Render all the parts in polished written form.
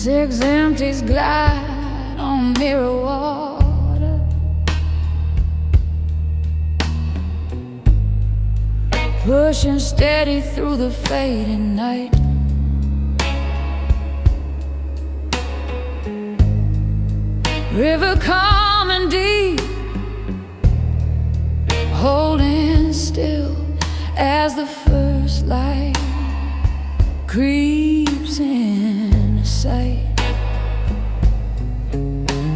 Six empties glide on mirror water, pushing steady through the fading night. River calm and deep, holding still as the first light creeps in sight.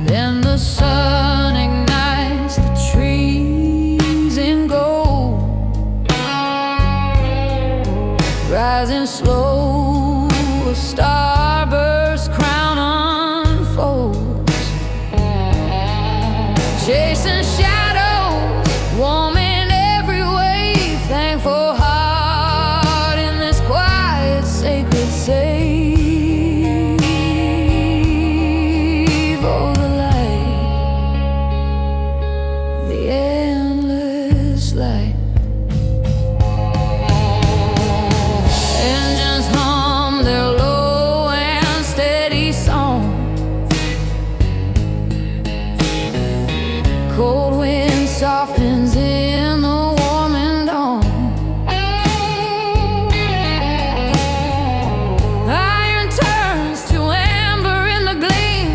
Then the sun ignites the trees in gold, rising slow, a starburst crown unfolds, chasing shadows, warming every wave, thankful heart in this quiet, sacred save. Oh, the light, the endless light. Engines hum their low and steady song, cold wind softens in the warming dawn. Iron turns to amber in the gleam,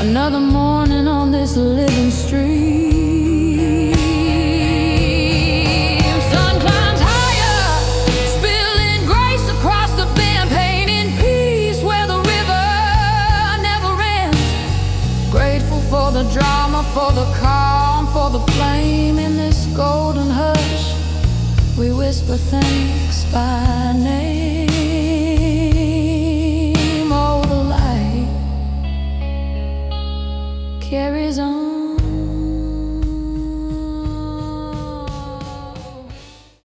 another morning on this living stream. Sun climbs higher, spilling grace across the bend, painting peace where the river never ends. Grateful for the drama, for the calm, for the flame in this golden hush. We whisper thanks by name. Oh, the light carries on.